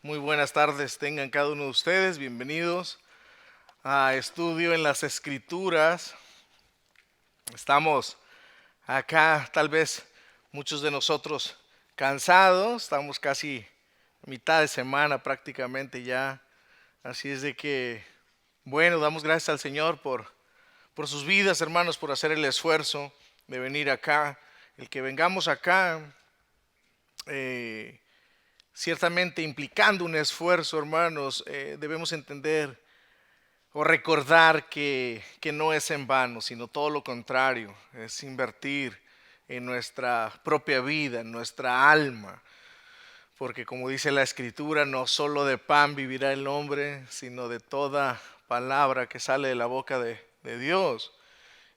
Muy buenas tardes tengan cada uno de ustedes. Bienvenidos a Estudio en las Escrituras. Estamos acá, tal vez muchos de nosotros cansados. Estamos casi a mitad de semana prácticamente ya. Así es de que, bueno, damos gracias al Señor por sus vidas, hermanos, por hacer el esfuerzo de venir acá. El que vengamos acá, eh, ciertamente implicando un esfuerzo, hermanos, debemos entender o recordar que no es en vano, sino todo lo contrario, es invertir en nuestra propia vida, en nuestra alma, porque como dice la Escritura, no solo de pan vivirá el hombre, sino de toda palabra que sale de la boca de Dios.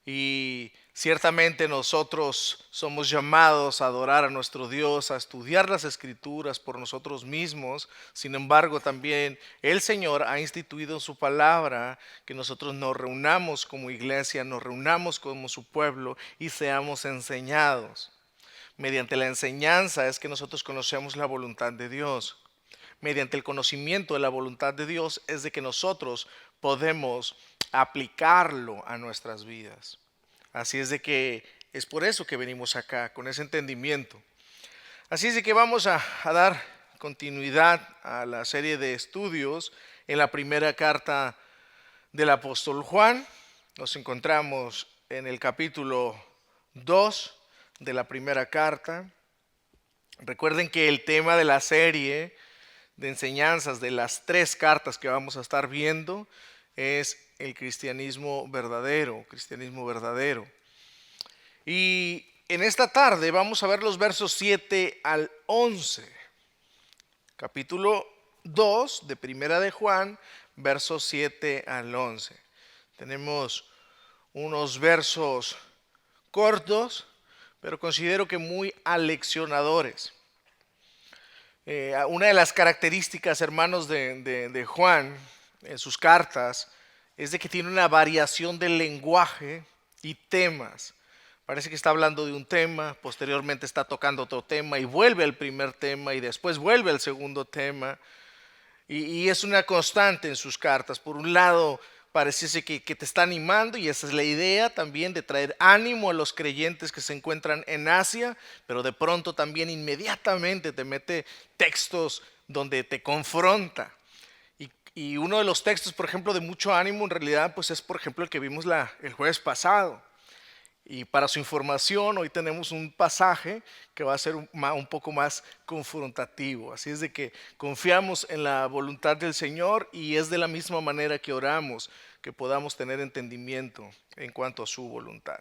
Y ciertamente nosotros somos llamados a adorar a nuestro Dios, a estudiar las Escrituras por nosotros mismos. Sin embargo, también el Señor ha instituido en su palabra que nosotros nos reunamos como iglesia, nos reunamos como su pueblo y seamos enseñados. Mediante la enseñanza es que nosotros conocemos la voluntad de Dios. Mediante el conocimiento de la voluntad de Dios es de que nosotros podemos aplicarlo a nuestras vidas. Así es de que es por eso que venimos acá, con ese entendimiento. Así es de que vamos a dar continuidad a la serie de estudios en la primera carta del apóstol Juan. Nos encontramos en el capítulo 2 de la primera carta. Recuerden que el tema de la serie de enseñanzas de las tres cartas que vamos a estar viendo es el cristianismo verdadero, cristianismo verdadero. Y en esta tarde vamos a ver los versos 7 al 11. Capítulo 2 de Primera de Juan, versos 7 al 11. Tenemos unos versos cortos, pero considero que muy aleccionadores. Una de las características, hermanos, de Juan en sus cartas es de que tiene una variación del lenguaje y temas. Parece que está hablando de un tema, posteriormente está tocando otro tema y vuelve al primer tema y después vuelve al segundo tema. Y es una constante en sus cartas. Por un lado, pareciese que te está animando y esa es la idea también de traer ánimo a los creyentes que se encuentran en Asia, pero de pronto también inmediatamente te mete textos donde te confronta. Y uno de los textos, por ejemplo, de mucho ánimo en realidad, pues es por ejemplo el que vimos el jueves pasado. Y para su información, hoy tenemos un pasaje que va a ser un poco más confrontativo. Así es de que confiamos en la voluntad del Señor y es de la misma manera que oramos, que podamos tener entendimiento en cuanto a su voluntad.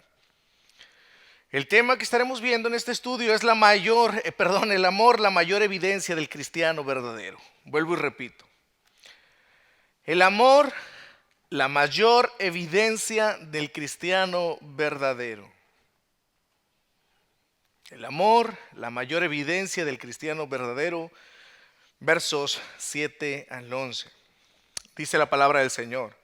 El tema que estaremos viendo en este estudio es el amor, la mayor evidencia del cristiano verdadero. Vuelvo y repito. El amor, la mayor evidencia del cristiano verdadero. El amor, la mayor evidencia del cristiano verdadero, versos 7 al 11. Dice la palabra del Señor.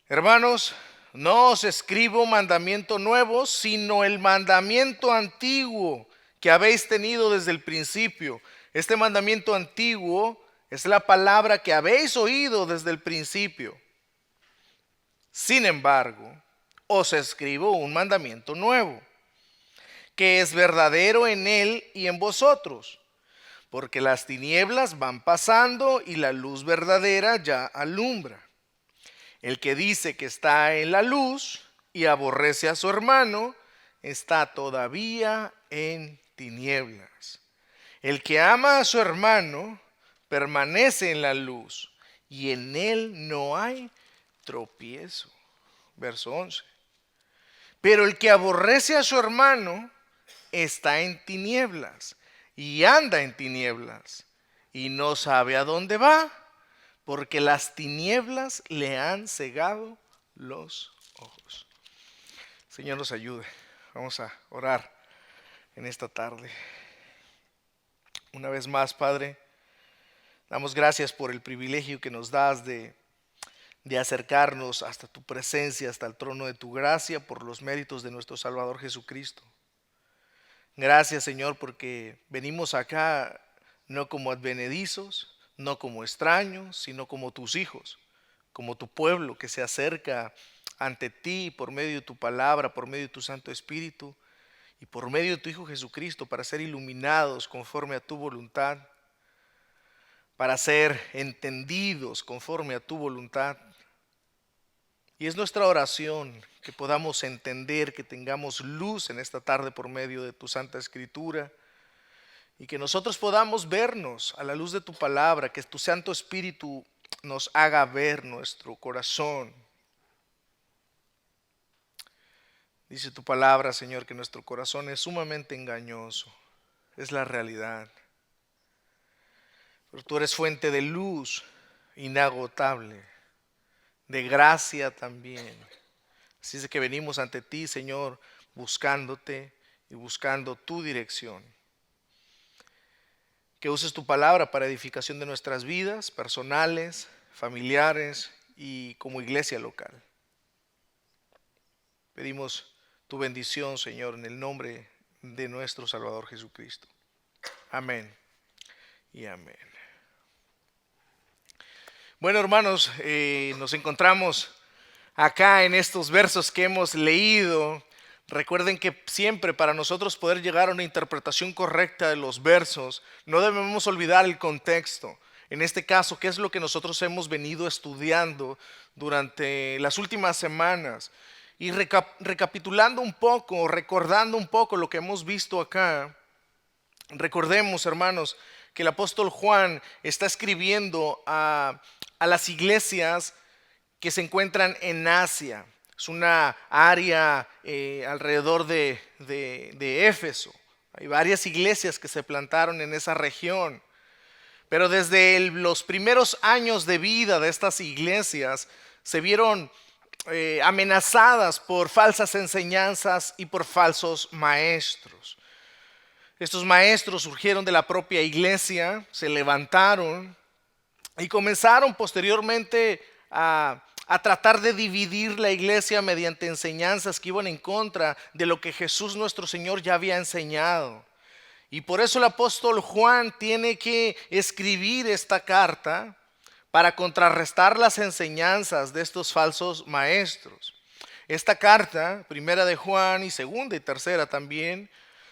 Hermanos, no os escribo mandamiento nuevo, sino el mandamiento antiguo que habéis tenido desde el principio. Este mandamiento antiguo es la palabra que habéis oído desde el principio. Sin embargo, os escribo un mandamiento nuevo, que es verdadero en él y en vosotros, porque las tinieblas van pasando y la luz verdadera ya alumbra. El que dice que está en la luz y aborrece a su hermano, está todavía en tinieblas. El que ama a su hermano permanece en la luz y en él no hay tropiezo. Verso 11. Pero el que aborrece a su hermano está en tinieblas y anda en tinieblas y no sabe a dónde va, porque las tinieblas le han cegado los ojos. Señor, nos ayude. Vamos a orar en esta tarde. Una vez más, Padre, damos gracias por el privilegio que nos das de acercarnos hasta tu presencia, hasta el trono de tu gracia, por los méritos de nuestro Salvador Jesucristo. Gracias, Señor, porque venimos acá no como advenedizos, no como extraños, sino como tus hijos, como tu pueblo que se acerca ante ti por medio de tu palabra, por medio de tu Santo Espíritu y por medio de tu Hijo Jesucristo para ser iluminados conforme a tu voluntad, para ser entendidos conforme a tu voluntad. Y es nuestra oración que podamos entender, que tengamos luz en esta tarde por medio de tu Santa Escritura y que nosotros podamos vernos a la luz de tu palabra, que tu Santo Espíritu nos haga ver nuestro corazón. Dice tu palabra, Señor, que nuestro corazón es sumamente engañoso, es la realidad. Pero tú eres fuente de luz inagotable, de gracia también. Así es de que venimos ante ti, Señor, buscándote y buscando tu dirección. Que uses tu palabra para edificación de nuestras vidas personales, familiares y como iglesia local. Pedimos tu bendición, Señor, en el nombre de nuestro Salvador Jesucristo. Amén y amén. Bueno, hermanos, nos encontramos acá en estos versos que hemos leído. Recuerden que siempre para nosotros poder llegar a una interpretación correcta de los versos, no debemos olvidar el contexto. En este caso, ¿qué es lo que nosotros hemos venido estudiando durante las últimas semanas? Y recapitulando un poco, recordando un poco lo que hemos visto acá, recordemos, hermanos, que el apóstol Juan está escribiendo a las iglesias que se encuentran en Asia. Es una área alrededor de Éfeso. Hay varias iglesias que se plantaron en esa región. Pero desde los primeros años de vida de estas iglesias se vieron amenazadas por falsas enseñanzas y por falsos maestros. Estos maestros surgieron de la propia iglesia, se levantaron y comenzaron posteriormente a tratar de dividir la iglesia mediante enseñanzas que iban en contra de lo que Jesús nuestro Señor ya había enseñado. Y por eso el apóstol Juan tiene que escribir esta carta para contrarrestar las enseñanzas de estos falsos maestros. Esta carta, primera de Juan y segunda y tercera también,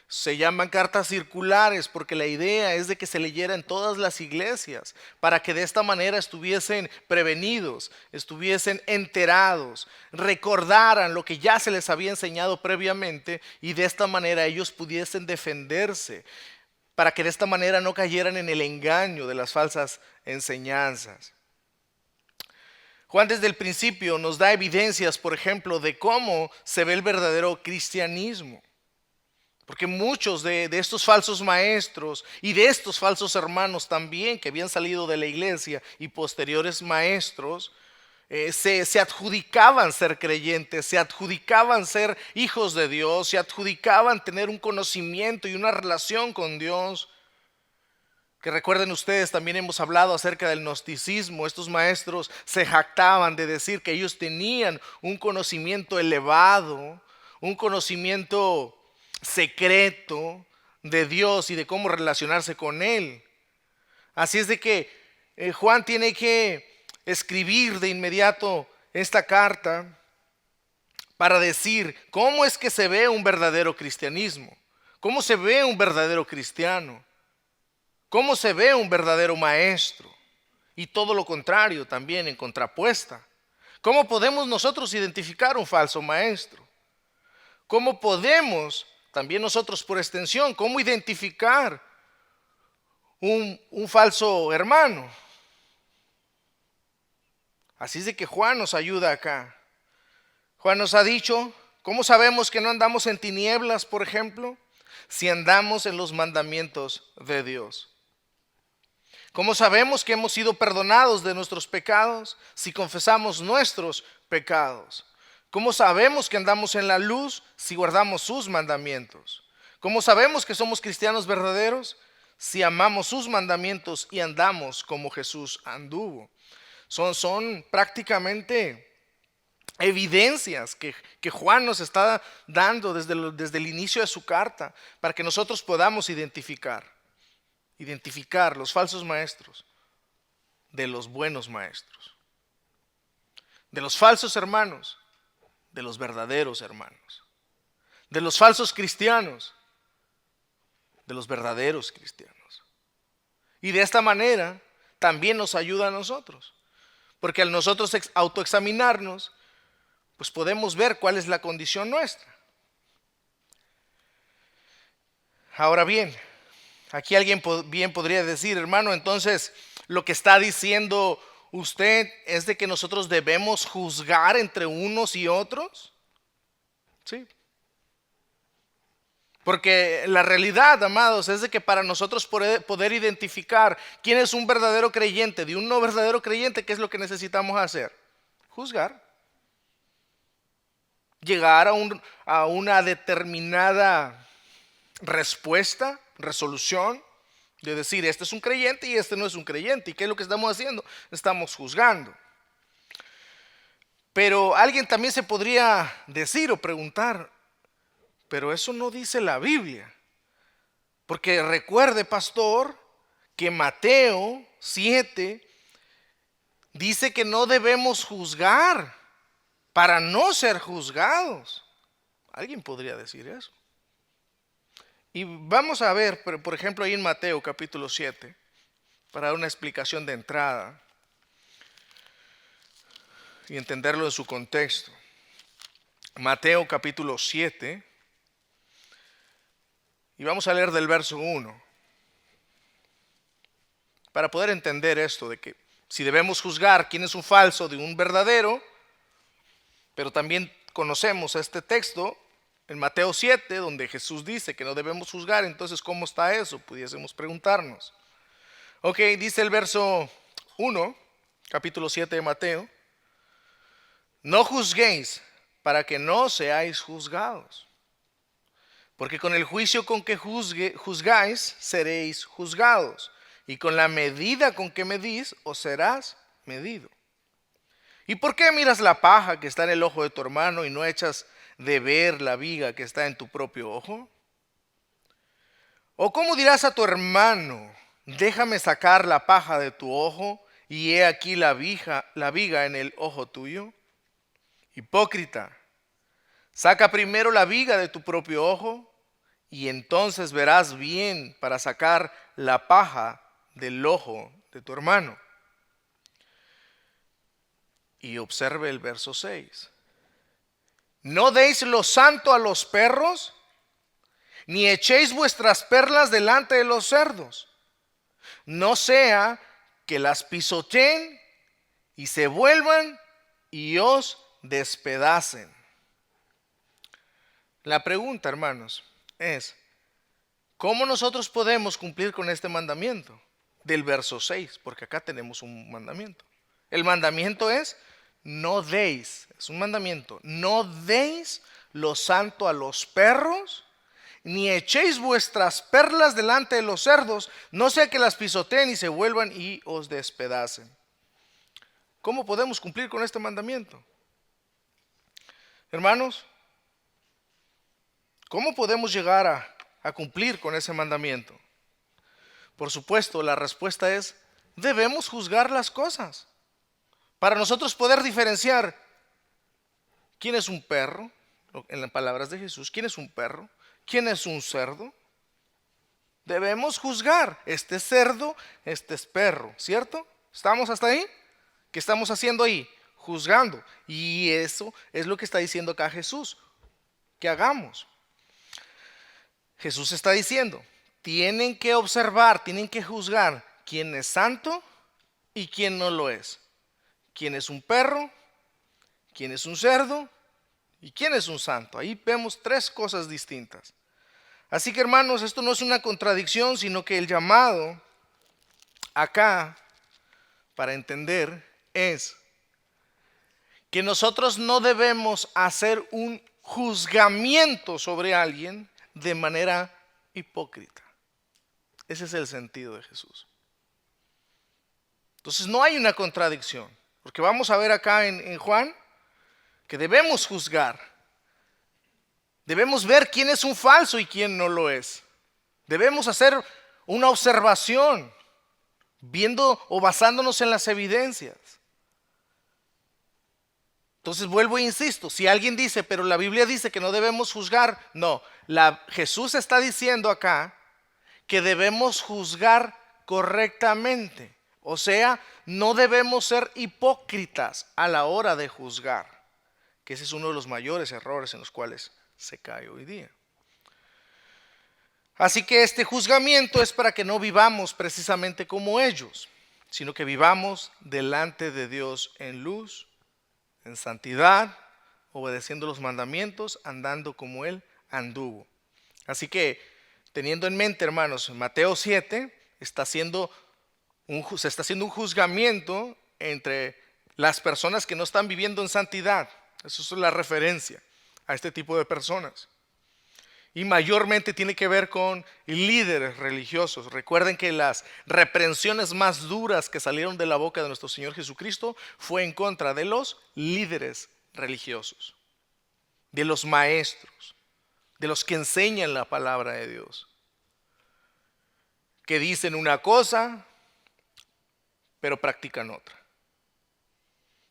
se llaman cartas circulares porque la idea es de que se leyera en todas las iglesias para que de esta manera estuviesen prevenidos, estuviesen enterados, recordaran lo que ya se les había enseñado previamente y de esta manera ellos pudiesen defenderse, para que de esta manera no cayeran en el engaño de las falsas enseñanzas. Juan desde el principio nos da evidencias, por ejemplo, de cómo se ve el verdadero cristianismo. Porque muchos de estos falsos maestros y de estos falsos hermanos también que habían salido de la iglesia y posteriores maestros se adjudicaban ser creyentes, se adjudicaban ser hijos de Dios, se adjudicaban tener un conocimiento y una relación con Dios. Que recuerden ustedes, también hemos hablado acerca del gnosticismo. Estos maestros se jactaban de decir que ellos tenían un conocimiento elevado, un conocimiento secreto de Dios y de cómo relacionarse con Él. Así es de que Juan tiene que escribir de inmediato esta carta para decir cómo es que se ve un verdadero cristianismo, cómo se ve un verdadero cristiano, cómo se ve un verdadero maestro y todo lo contrario también en contrapuesta. ¿Cómo podemos nosotros identificar un falso maestro? ¿Cómo podemos también nosotros por extensión, cómo identificar un falso hermano? Así es de que Juan nos ayuda acá. Juan nos ha dicho, ¿cómo sabemos que no andamos en tinieblas, por ejemplo? Si andamos en los mandamientos de Dios. ¿Cómo sabemos que hemos sido perdonados de nuestros pecados? Si confesamos nuestros pecados. ¿Cómo sabemos que andamos en la luz si guardamos sus mandamientos? ¿Cómo sabemos que somos cristianos verdaderos? Si amamos sus mandamientos y andamos como Jesús anduvo. Son prácticamente evidencias que Juan nos está dando desde el inicio de su carta para que nosotros podamos identificar los falsos maestros, de los buenos maestros, de los falsos hermanos, de los verdaderos hermanos, de los falsos cristianos, de los verdaderos cristianos. Y de esta manera también nos ayuda a nosotros, porque al nosotros autoexaminarnos, pues podemos ver cuál es la condición nuestra. Ahora bien, aquí alguien bien podría decir, hermano, entonces lo que está diciendo usted es de que nosotros debemos juzgar entre unos y otros. Sí. Porque la realidad, amados, es de que para nosotros poder identificar quién es un verdadero creyente de un no verdadero creyente, ¿qué es lo que necesitamos hacer? Juzgar. Llegar a una determinada respuesta, resolución, de decir, este es un creyente y este no es un creyente. ¿Y qué es lo que estamos haciendo? Estamos juzgando. Pero alguien también se podría decir o preguntar, pero eso no dice la Biblia. Porque recuerde, pastor, que Mateo 7 dice que no debemos juzgar para no ser juzgados. Alguien podría decir eso. Y vamos a ver, por ejemplo, ahí en Mateo capítulo 7, para dar una explicación de entrada y entenderlo en su contexto. Mateo capítulo 7, y vamos a leer del verso 1, para poder entender esto de que si debemos juzgar quién es un falso de un verdadero, pero también conocemos este texto en Mateo 7, donde Jesús dice que no debemos juzgar. Entonces, ¿cómo está eso? Pudiésemos preguntarnos. Ok, dice el verso 1, capítulo 7 de Mateo: no juzguéis para que no seáis juzgados, porque con el juicio con que juzgáis seréis juzgados, y con la medida con que medís os serás medido. ¿Y por qué miras la paja que está en el ojo de tu hermano y no echas de ver la viga que está en tu propio ojo? ¿O cómo dirás a tu hermano, déjame sacar la paja de tu ojo, y he aquí la viga en el ojo tuyo? Hipócrita, saca primero la viga de tu propio ojo, y entonces verás bien para sacar la paja del ojo de tu hermano. Y observe el verso 6. No deis lo santo a los perros, ni echéis vuestras perlas delante de los cerdos, no sea que las pisoteen y se vuelvan y os despedacen. La pregunta, hermanos, es, ¿cómo nosotros podemos cumplir con este mandamiento? Del verso 6, porque acá tenemos un mandamiento. El mandamiento es, no deis, es un mandamiento, no deis lo santo a los perros, ni echéis vuestras perlas delante de los cerdos, no sea que las pisoteen y se vuelvan y os despedacen. ¿Cómo podemos cumplir con este mandamiento? Hermanos, ¿cómo podemos llegar a cumplir con ese mandamiento? Por supuesto, la respuesta es, debemos juzgar las cosas. Para nosotros poder diferenciar quién es un perro, en las palabras de Jesús, quién es un perro, quién es un cerdo, debemos juzgar. Este es cerdo, este es perro, ¿cierto? ¿Estamos hasta ahí? ¿Qué estamos haciendo ahí? Juzgando. Y eso es lo que está diciendo acá Jesús, que hagamos. Jesús está diciendo, tienen que observar, tienen que juzgar quién es santo y quién no lo es. ¿Quién es un perro? ¿Quién es un cerdo? ¿Y quién es un santo? Ahí vemos tres cosas distintas. Así que, hermanos, esto no es una contradicción, sino que el llamado acá para entender es que nosotros no debemos hacer un juzgamiento sobre alguien de manera hipócrita. Ese es el sentido de Jesús. Entonces no hay una contradicción, porque vamos a ver acá en Juan que debemos juzgar. Debemos ver quién es un falso y quién no lo es. Debemos hacer una observación viendo o basándonos en las evidencias. Entonces vuelvo e insisto, si alguien dice, pero la Biblia dice que no debemos juzgar, no, Jesús está diciendo acá que debemos juzgar correctamente. O sea, no debemos ser hipócritas a la hora de juzgar, que ese es uno de los mayores errores en los cuales se cae hoy día. Así que este juzgamiento es para que no vivamos precisamente como ellos, sino que vivamos delante de Dios en luz, en santidad, obedeciendo los mandamientos, andando como Él anduvo. Así que, teniendo en mente, hermanos, Mateo 7 se está haciendo un juzgamiento entre las personas que no están viviendo en santidad. Eso es la referencia a este tipo de personas. Y mayormente tiene que ver con líderes religiosos. Recuerden que las reprensiones más duras que salieron de la boca de nuestro Señor Jesucristo fue en contra de los líderes religiosos, de los maestros, de los que enseñan la palabra de Dios, que dicen una cosa, pero practican otra.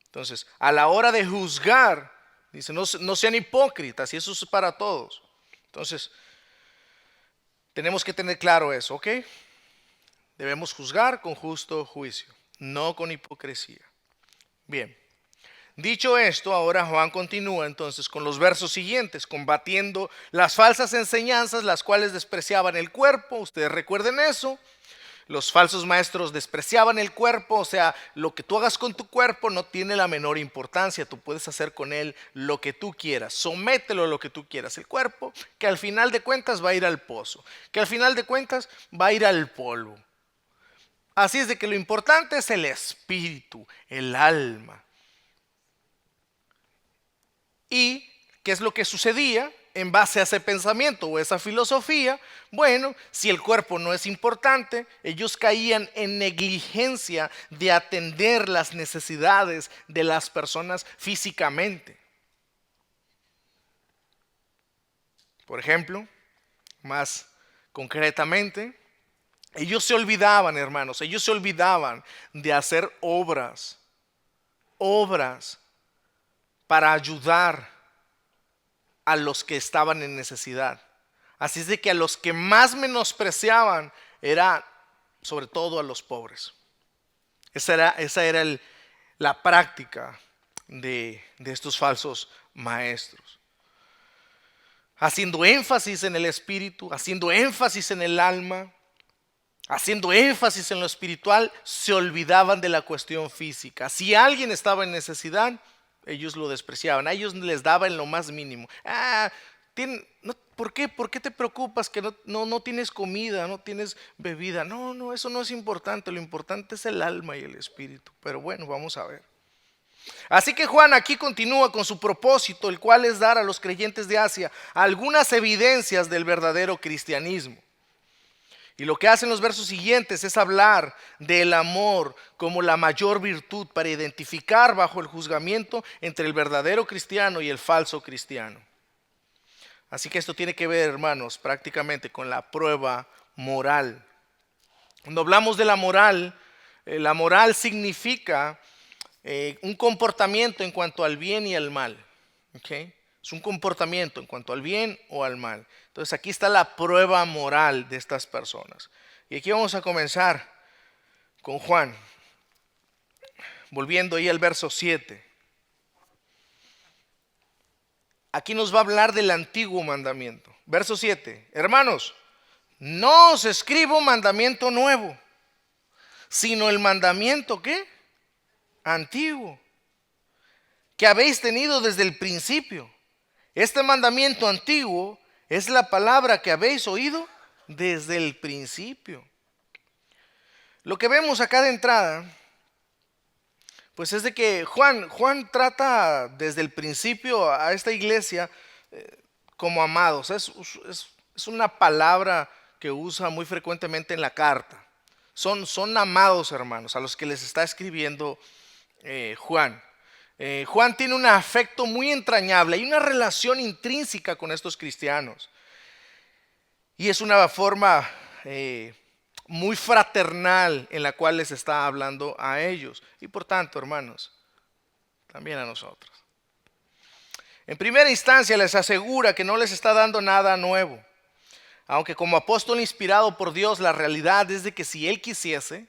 Entonces, a la hora de juzgar, dice, no sean hipócritas, y eso es para todos. Entonces, tenemos que tener claro eso, ¿ok? Debemos juzgar con justo juicio, no con hipocresía. Bien, dicho esto, ahora Juan continúa entonces con los versos siguientes, combatiendo las falsas enseñanzas, las cuales despreciaban el cuerpo. Ustedes recuerden eso. Los falsos maestros despreciaban el cuerpo, o sea, lo que tú hagas con tu cuerpo no tiene la menor importancia. Tú puedes hacer con él lo que tú quieras, somételo a lo que tú quieras. El cuerpo que al final de cuentas va a ir al pozo, que al final de cuentas va a ir al polvo. Así es de que lo importante es el espíritu, el alma. ¿Y qué es lo que sucedía? En base a ese pensamiento o esa filosofía, bueno, si el cuerpo no es importante, ellos caían en negligencia de atender las necesidades de las personas físicamente. Por ejemplo, más concretamente, ellos se olvidaban, hermanos, ellos se olvidaban de hacer obras para ayudar a los que estaban en necesidad. Así es de que a los que más menospreciaban era sobre todo a los pobres. Esa era la práctica de estos falsos maestros. Haciendo énfasis en el espíritu, haciendo énfasis en el alma, haciendo énfasis en lo espiritual, se olvidaban de la cuestión física. Si alguien estaba en necesidad, ellos lo despreciaban, a ellos les daban lo más mínimo. ¿Por qué? ¿Por qué te preocupas que no tienes comida, no tienes bebida? No, eso no es importante, lo importante es el alma y el espíritu. Pero bueno, vamos a ver. Así que Juan aquí continúa con su propósito, el cual es dar a los creyentes de Asia algunas evidencias del verdadero cristianismo. Y lo que hacen los versos siguientes es hablar del amor como la mayor virtud para identificar bajo el juzgamiento entre el verdadero cristiano y el falso cristiano. Así que esto tiene que ver, hermanos, prácticamente con la prueba moral. Cuando hablamos de la moral significa un comportamiento en cuanto al bien y al mal. ¿Okay? Es un comportamiento en cuanto al bien o al mal. Entonces aquí está la prueba moral de estas personas. Y aquí vamos a comenzar con Juan. Volviendo ahí al verso 7. Aquí nos va a hablar del antiguo mandamiento. Verso 7. Hermanos, no os escribo mandamiento nuevo, sino el mandamiento ¿qué? Antiguo, que habéis tenido desde el principio. Este mandamiento antiguo es la palabra que habéis oído desde el principio. Lo que vemos acá de entrada, pues es de que Juan trata desde el principio a esta iglesia como amados. Es una palabra que usa muy frecuentemente en la carta. Son amados hermanos a los que les está escribiendo Juan. Juan tiene un afecto muy entrañable y una relación intrínseca con estos cristianos. Y es una forma muy fraternal en la cual les está hablando a ellos. Y por tanto, hermanos, también a nosotros. En primera instancia les asegura que no les está dando nada nuevo. Aunque como apóstol inspirado por Dios, la realidad es de que si Él quisiese,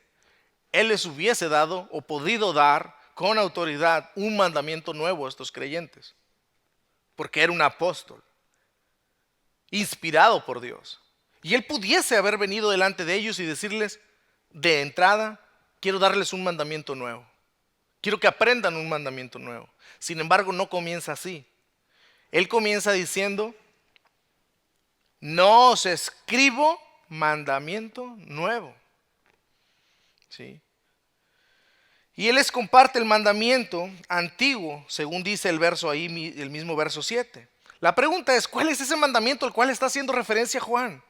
Él les hubiese dado o podido dar con autoridad un mandamiento nuevo a estos creyentes. Porque era un apóstol, inspirado por Dios. Y Él pudiese haber venido delante de ellos y decirles, de entrada, quiero darles un mandamiento nuevo. Quiero que aprendan un mandamiento nuevo. Sin embargo, no comienza así. Él comienza diciendo, no os escribo mandamiento nuevo. ¿Sí? Y Él les comparte el mandamiento antiguo, según dice el verso ahí, el mismo verso 7. La pregunta es, ¿cuál es ese mandamiento al cual está haciendo referencia Juan?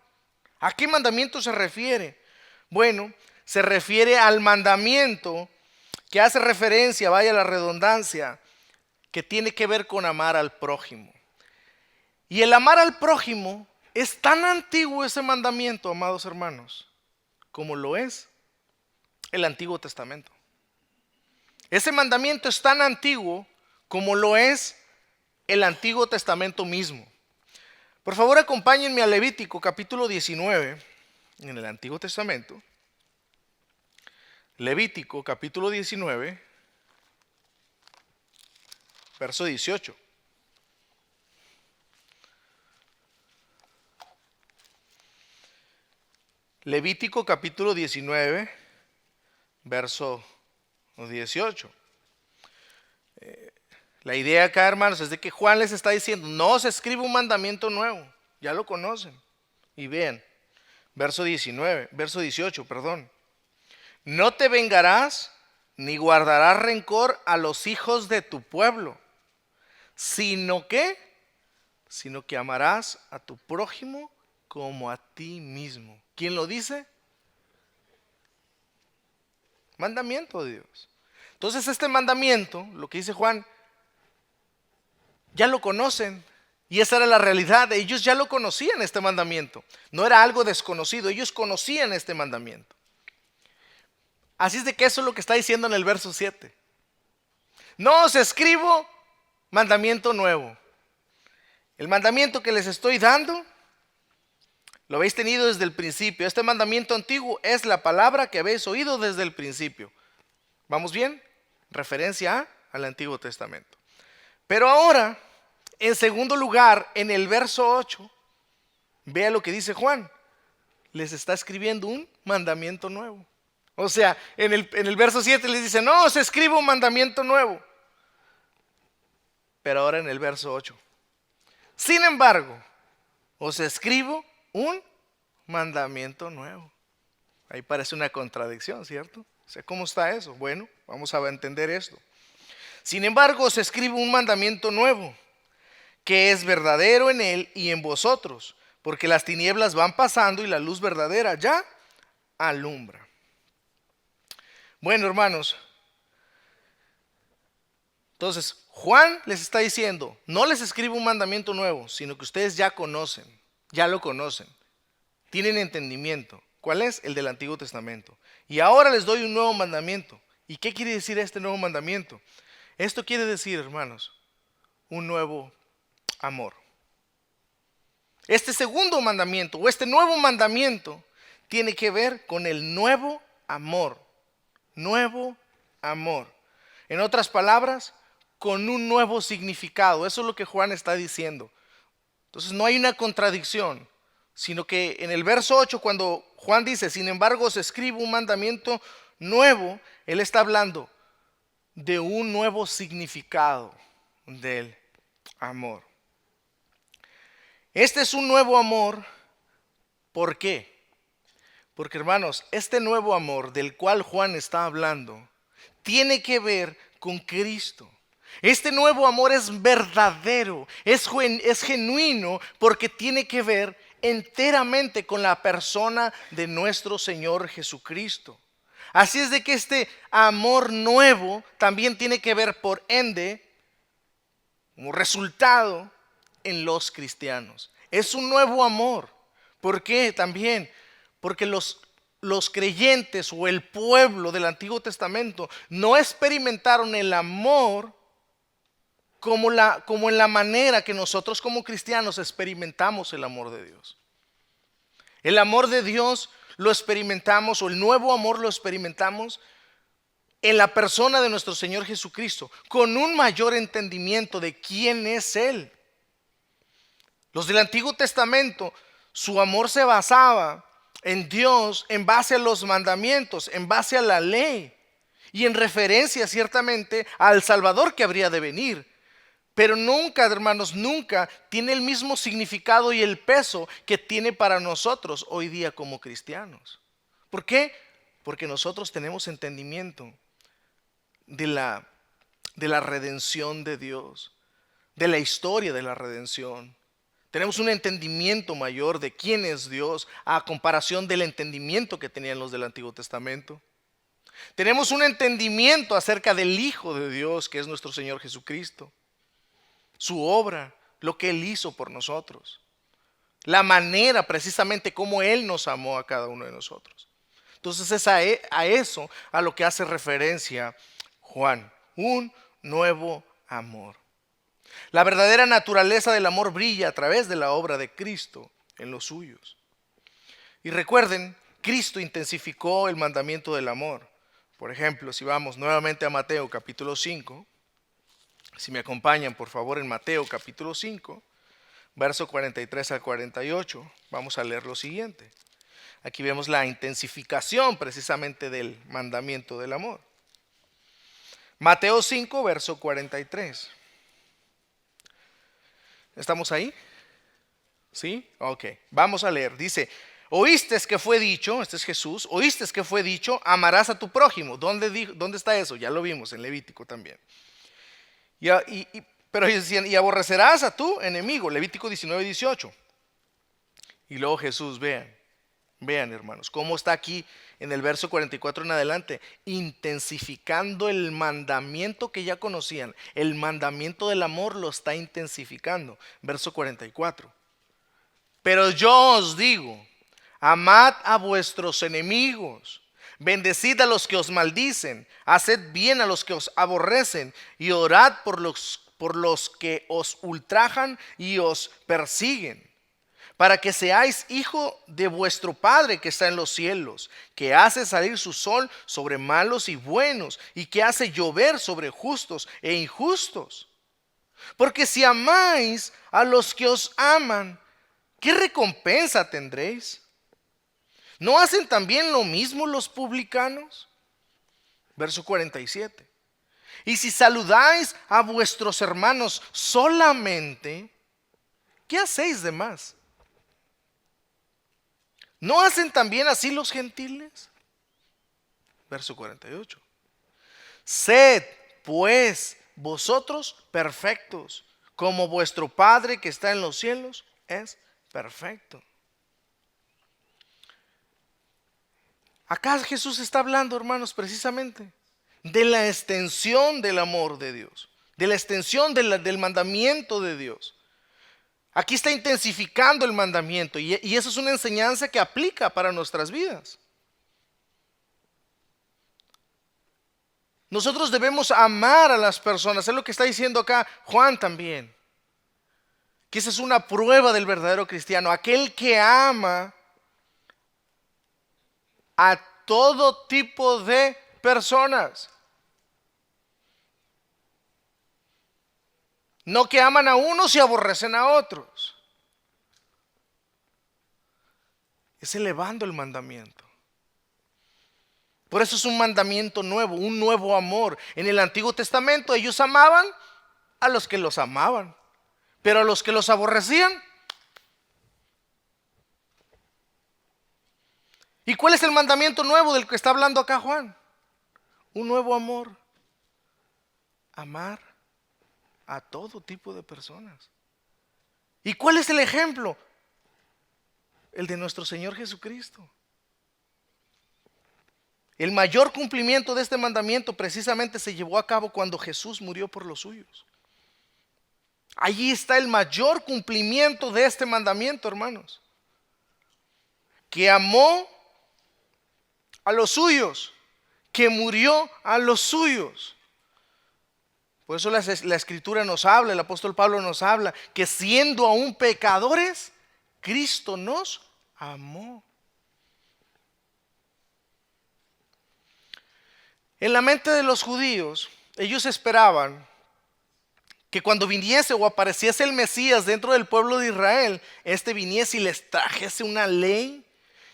¿A qué mandamiento se refiere? Bueno, se refiere al mandamiento que hace referencia, vaya la redundancia, que tiene que ver con amar al prójimo. Y el amar al prójimo es tan antiguo ese mandamiento, amados hermanos, como lo es el Antiguo Testamento. Ese mandamiento es tan antiguo como lo es el Antiguo Testamento mismo. Por favor, acompáñenme a Levítico capítulo 19 en el Antiguo Testamento. Levítico capítulo 19, verso 18. Levítico capítulo 19, verso 18. La idea acá, hermanos, es de que Juan les está diciendo, no os escribe un mandamiento nuevo, ya lo conocen. Y vean, verso 18, perdón. No te vengarás ni guardarás rencor a los hijos de tu pueblo, sino que amarás a tu prójimo como a ti mismo. ¿Quién lo dice? Mandamiento de Dios. Entonces este mandamiento, lo que dice Juan, ya lo conocen. Y esa era la realidad. Ellos ya lo conocían, este mandamiento. No era algo desconocido. Ellos conocían este mandamiento. Así es de que eso es lo que está diciendo en el verso 7. No os escribo mandamiento nuevo. El mandamiento que les estoy dando, lo habéis tenido desde el principio. Este mandamiento antiguo es la palabra que habéis oído desde el principio. ¿Vamos bien? Referencia al Antiguo Testamento. Pero ahora, en segundo lugar, en el verso 8, vea lo que dice Juan. Les está escribiendo un mandamiento nuevo. O sea, en el verso 7 les dice, no os escribo un mandamiento nuevo. Pero ahora en el verso 8. Sin embargo, os escribo un mandamiento nuevo. Ahí parece una contradicción, ¿cierto? O sea, ¿cómo está eso? Bueno, vamos a entender esto. Sin embargo, os escribo un mandamiento nuevo, que es verdadero en él y en vosotros, porque las tinieblas van pasando y la luz verdadera ya alumbra. Bueno, hermanos, entonces Juan les está diciendo, no les escribo un mandamiento nuevo, sino que ustedes ya conocen, ya lo conocen, tienen entendimiento. ¿Cuál es? El del Antiguo Testamento. Y ahora les doy un nuevo mandamiento. ¿Y qué quiere decir este nuevo mandamiento? Esto quiere decir, hermanos, un nuevo amor. Este segundo mandamiento o este nuevo mandamiento tiene que ver con el nuevo amor. Nuevo amor. En otras palabras, con un nuevo significado. Eso es lo que Juan está diciendo. Entonces no hay una contradicción, sino que en el verso 8, cuando Juan dice, sin embargo os escribo un mandamiento nuevo, él está hablando de un nuevo significado del amor. Este es un nuevo amor. ¿Por qué? Porque, hermanos, este nuevo amor del cual Juan está hablando tiene que ver con Cristo. Este nuevo amor es verdadero, es genuino, porque tiene que ver enteramente con la persona de nuestro Señor Jesucristo. Así es de que este amor nuevo también tiene que ver, por ende, como resultado, en los cristianos. Es un nuevo amor. ¿Por qué? También porque los los creyentes o el pueblo del Antiguo Testamento no experimentaron el amor como en la manera que nosotros como cristianos experimentamos el amor de Dios. El amor de Dios lo experimentamos, o el nuevo amor lo experimentamos en la persona de nuestro Señor Jesucristo, con un mayor entendimiento de quién es Él. Los del Antiguo Testamento, su amor se basaba en Dios en base a los mandamientos, en base a la ley y en referencia ciertamente al Salvador que habría de venir. Pero nunca, hermanos, nunca tiene el mismo significado y el peso que tiene para nosotros hoy día como cristianos. ¿Por qué? Porque nosotros tenemos entendimiento de la redención de Dios, de la historia de la redención. Tenemos un entendimiento mayor de quién es Dios a comparación del entendimiento que tenían los del Antiguo Testamento. Tenemos un entendimiento acerca del Hijo de Dios, que es nuestro Señor Jesucristo. Su obra, lo que Él hizo por nosotros. La manera precisamente como Él nos amó a cada uno de nosotros. Entonces es a eso a lo que hace referencia Juan. Un nuevo amor. La verdadera naturaleza del amor brilla a través de la obra de Cristo en los suyos. Y recuerden, Cristo intensificó el mandamiento del amor. Por ejemplo, si vamos nuevamente a Mateo capítulo 5, si me acompañan por favor en Mateo capítulo 5, verso 43 al 48, vamos a leer lo siguiente. Aquí vemos la intensificación precisamente del mandamiento del amor. Mateo 5, verso 43. ¿Estamos ahí? ¿Sí? Ok, vamos a leer. Dice, oíste que fue dicho, este es Jesús, oíste que fue dicho, amarás a tu prójimo. ¿Dónde está eso? Ya lo vimos en Levítico también. Pero ellos decían, y aborrecerás a tu enemigo, Levítico 19, 18. Y luego Jesús, vean hermanos, cómo está aquí en el verso 44 en adelante, intensificando el mandamiento que ya conocían. El mandamiento del amor lo está intensificando. Verso 44. Pero yo os digo, amad a vuestros enemigos, bendecid a los que os maldicen, haced bien a los que os aborrecen y orad por los que os ultrajan y os persiguen, para que seáis hijo de vuestro Padre que está en los cielos, que hace salir su sol sobre malos y buenos, y que hace llover sobre justos e injustos. Porque si amáis a los que os aman, ¿qué recompensa tendréis? ¿No hacen también lo mismo los publicanos? Verso 47. Y si saludáis a vuestros hermanos solamente, ¿qué hacéis de más? ¿No hacen también así los gentiles? Verso 48. Sed, pues, vosotros perfectos, como vuestro Padre que está en los cielos es perfecto. Acá Jesús está hablando, hermanos, precisamente de la extensión del amor de Dios, de la extensión del mandamiento de Dios. Aquí está intensificando el mandamiento y eso es una enseñanza que aplica para nuestras vidas. Nosotros debemos amar a las personas, es lo que está diciendo acá Juan también. Que esa es una prueba del verdadero cristiano, aquel que ama a todo tipo de personas. No que aman a unos y aborrecen a otros. Es elevando el mandamiento. Por eso es un mandamiento nuevo, un nuevo amor. En el Antiguo Testamento ellos amaban a los que los amaban, pero a los que los aborrecían. ¿Y cuál es el mandamiento nuevo del que está hablando acá Juan? Un nuevo amor. Amar a todo tipo de personas. ¿Y cuál es el ejemplo? El de nuestro Señor Jesucristo. El mayor cumplimiento de este mandamiento precisamente se llevó a cabo cuando Jesús murió por los suyos. Allí está el mayor cumplimiento de este mandamiento, hermanos. Que amó a los suyos, que murió a los suyos. Por eso la Escritura nos habla, el apóstol Pablo nos habla, que siendo aún pecadores, Cristo nos amó. En la mente de los judíos, ellos esperaban que cuando viniese o apareciese el Mesías dentro del pueblo de Israel, este viniese y les trajese una ley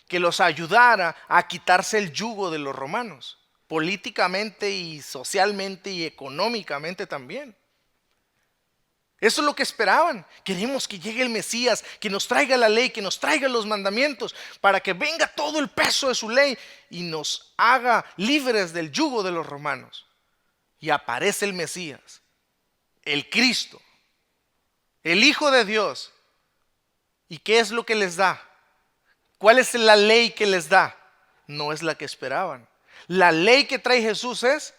que los ayudara a quitarse el yugo de los romanos, políticamente y socialmente y económicamente también. Eso es lo que esperaban. Queremos que llegue el Mesías, que nos traiga la ley, que nos traiga los mandamientos, para que venga todo el peso de su ley y nos haga libres del yugo de los romanos. Y aparece el Mesías, el Cristo, el Hijo de Dios. ¿Y qué es lo que les da? ¿Cuál es la ley que les da? No es la que esperaban. La ley que trae Jesús es: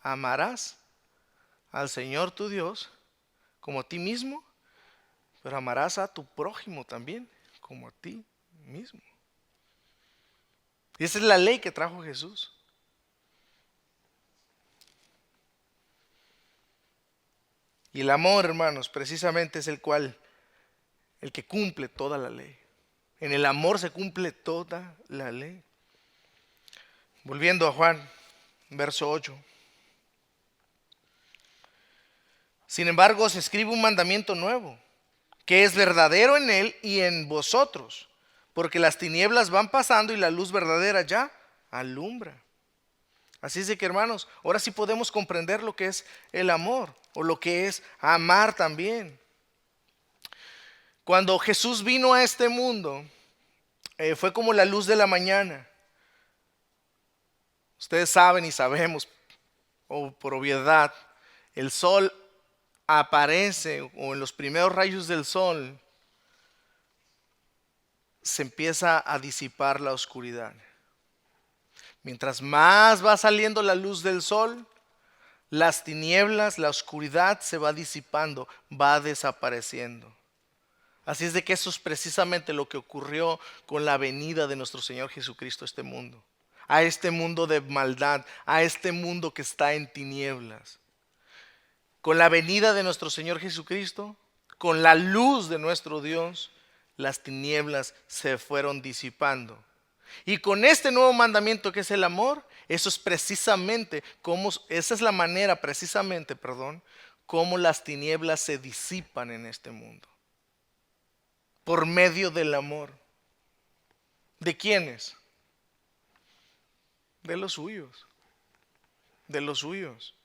amarás al Señor tu Dios como a ti mismo, pero amarás a tu prójimo también como a ti mismo. Y esa es la ley que trajo Jesús. Y el amor, hermanos, precisamente es el que cumple toda la ley. En el amor se cumple toda la ley. Volviendo a Juan, verso 8. Sin embargo, os escribe un mandamiento nuevo, que es verdadero en él y en vosotros, porque las tinieblas van pasando y la luz verdadera ya alumbra. Así es de que, hermanos, ahora sí podemos comprender lo que es el amor, o lo que es amar también. Cuando Jesús vino a este mundo, fue como la luz de la mañana. Ustedes saben y sabemos, o por obviedad, el sol aparece, o en los primeros rayos del sol se empieza a disipar la oscuridad. Mientras más va saliendo la luz del sol, las tinieblas, la oscuridad se va disipando, va desapareciendo. Así es de que eso es precisamente lo que ocurrió con la venida de nuestro Señor Jesucristo a este mundo de maldad, a este mundo que está en tinieblas. Con la venida de nuestro Señor Jesucristo, con la luz de nuestro Dios, las tinieblas se fueron disipando. Y con este nuevo mandamiento que es el amor, eso es precisamente esa es la manera cómo las tinieblas se disipan en este mundo. Por medio del amor. ¿De quiénes? De los suyos. De los suyos.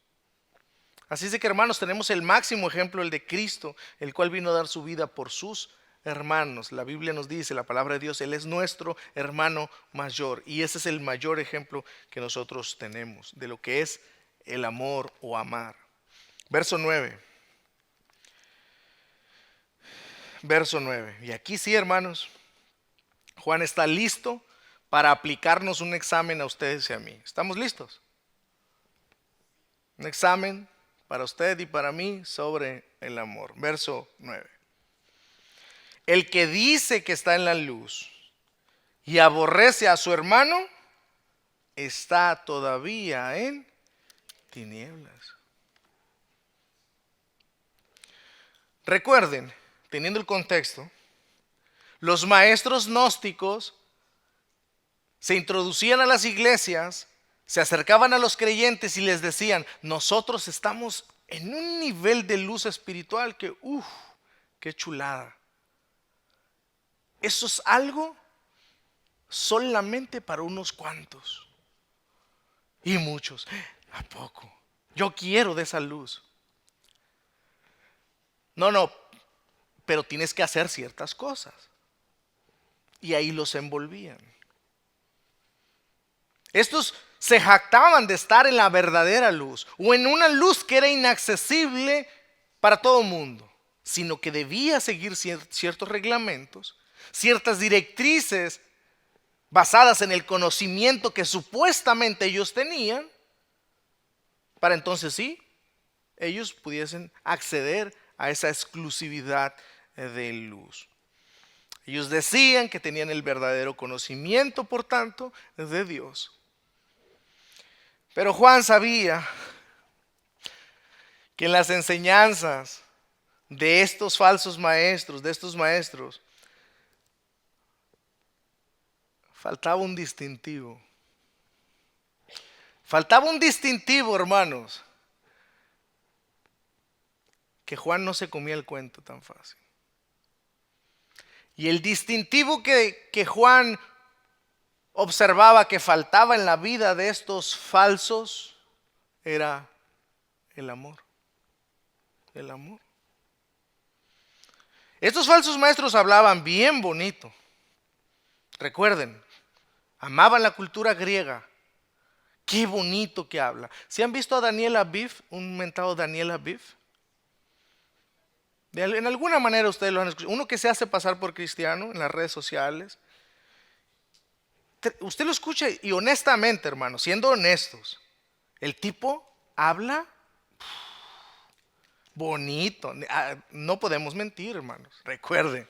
Así es de que, hermanos, tenemos el máximo ejemplo, el de Cristo, el cual vino a dar su vida por sus hermanos. La Biblia nos dice, la palabra de Dios, Él es nuestro hermano mayor. Y ese es el mayor ejemplo que nosotros tenemos de lo que es el amor o amar. Verso 9. Verso 9. Y aquí sí, hermanos, Juan está listo para aplicarnos un examen a ustedes y a mí. ¿Estamos listos? Un examen para usted y para mí sobre el amor. Verso 9. El que dice que está en la luz y aborrece a su hermano, está todavía en tinieblas. Recuerden, teniendo el contexto, los maestros gnósticos se introducían a las iglesias, se acercaban a los creyentes y les decían: nosotros estamos en un nivel de luz espiritual que, qué chulada. Eso es algo solamente para unos cuantos. Y muchos, ¿a poco? Yo quiero de esa luz. No, pero tienes que hacer ciertas cosas. Y ahí los envolvían. Estos se jactaban de estar en la verdadera luz, o en una luz que era inaccesible para todo el mundo, sino que debía seguir ciertos reglamentos, ciertas directrices basadas en el conocimiento que supuestamente ellos tenían, para entonces sí, ellos pudiesen acceder a esa exclusividad de luz. Ellos decían que tenían el verdadero conocimiento, por tanto, de Dios. Pero Juan sabía que en las enseñanzas de estos falsos maestros, de estos maestros, faltaba un distintivo. Faltaba un distintivo, hermanos, que Juan no se comía el cuento tan fácil. Y el distintivo que Juan observaba que faltaba en la vida de estos falsos era el amor. El amor. Estos falsos maestros hablaban bien bonito. Recuerden, amaban la cultura griega. Qué bonito que habla. ¿Sí han visto a Daniel Aviv, un mentado Daniel Aviv? En alguna manera ustedes lo han escuchado. Uno que se hace pasar por cristiano en las redes sociales. Usted lo escucha y honestamente, hermanos, siendo honestos, el tipo habla bonito. No podemos mentir, hermanos. Recuerden.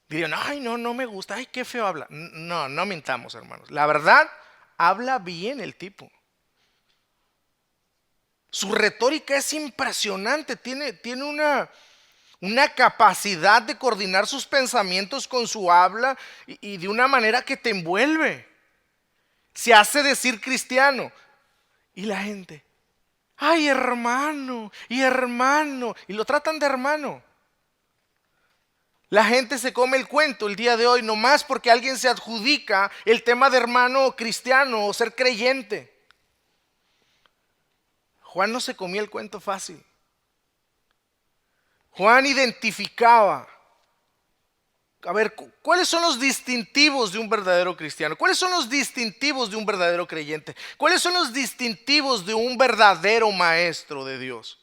Dirían, ay, no me gusta, ay, qué feo habla. No, no mintamos, hermanos. La verdad, habla bien el tipo. Su retórica es impresionante, tiene una capacidad de coordinar sus pensamientos con su habla y de una manera que te envuelve. Se hace decir cristiano. Y la gente, ay, hermano, y lo tratan de hermano. La gente se come el cuento el día de hoy nomás porque alguien se adjudica el tema de hermano o cristiano o ser creyente. Juan no se comía el cuento fácil. Juan identificaba, a ver, ¿cuáles son los distintivos de un verdadero cristiano? ¿Cuáles son los distintivos de un verdadero creyente? ¿Cuáles son los distintivos de un verdadero maestro de Dios?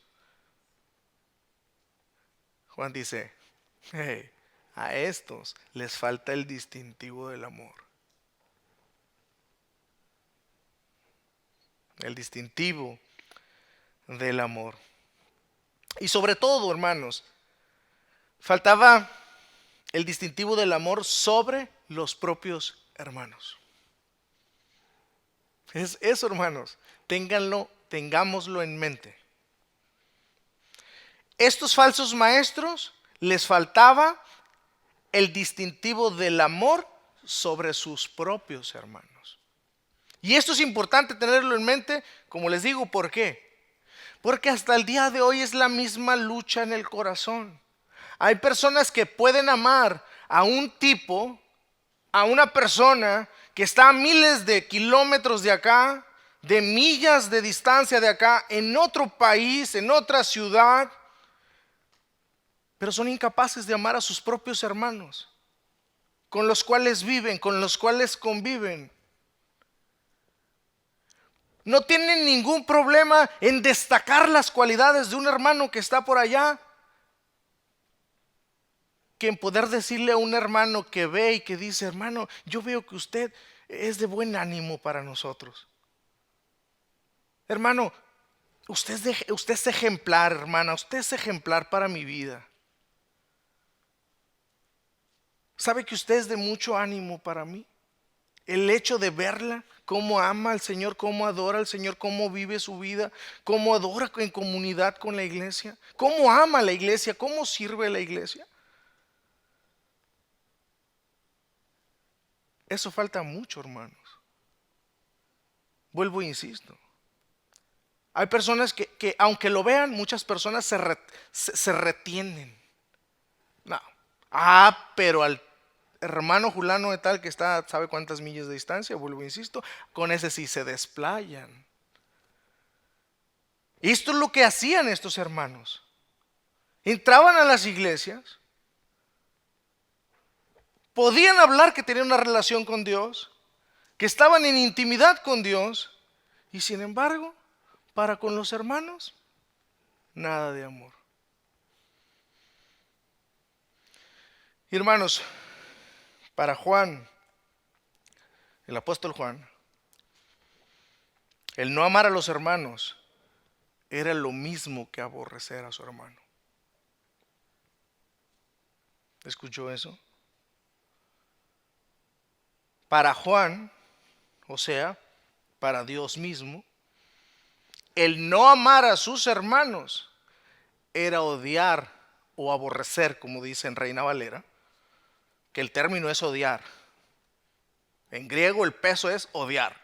Juan dice, hey, a estos les falta el distintivo del amor. El distintivo del amor. Y sobre todo, hermanos, faltaba el distintivo del amor sobre los propios hermanos. Es eso, hermanos, tengámoslo en mente. Estos falsos maestros les faltaba el distintivo del amor sobre sus propios hermanos. Y esto es importante tenerlo en mente, como les digo, ¿por qué? Porque hasta el día de hoy es la misma lucha en el corazón. Hay personas que pueden amar a un tipo, a una persona que está a miles de kilómetros de acá, de millas de distancia de acá, en otro país, en otra ciudad, pero son incapaces de amar a sus propios hermanos, con los cuales viven, con los cuales conviven. No tienen ningún problema en destacar las cualidades de un hermano que está por allá, que en poder decirle a un hermano que ve y que dice, hermano, yo veo que usted es de buen ánimo para nosotros. Hermano, usted es ejemplar, hermana, usted es ejemplar para mi vida. ¿Sabe que usted es de mucho ánimo para mí? El hecho de verla, cómo ama al Señor, cómo adora al Señor, cómo vive su vida, cómo adora en comunidad con la iglesia, cómo ama a la iglesia, cómo sirve a la iglesia. Eso falta mucho, hermanos. Vuelvo e insisto. Hay personas que aunque lo vean, muchas personas se retienen. No. Pero al hermano Julano de tal que está, ¿sabe cuántas millas de distancia? Vuelvo, insisto, con ese sí se desplayan. Y esto es lo que hacían estos hermanos. Entraban a las iglesias, podían hablar que tenían una relación con Dios, que estaban en intimidad con Dios, y sin embargo, para con los hermanos, nada de amor. Y hermanos, para Juan, el apóstol Juan, el no amar a los hermanos era lo mismo que aborrecer a su hermano. ¿Escuchó eso? Para Juan, o sea, para Dios mismo, el no amar a sus hermanos era odiar o aborrecer, como dice en Reina Valera, que el término es odiar. En griego el peso es odiar.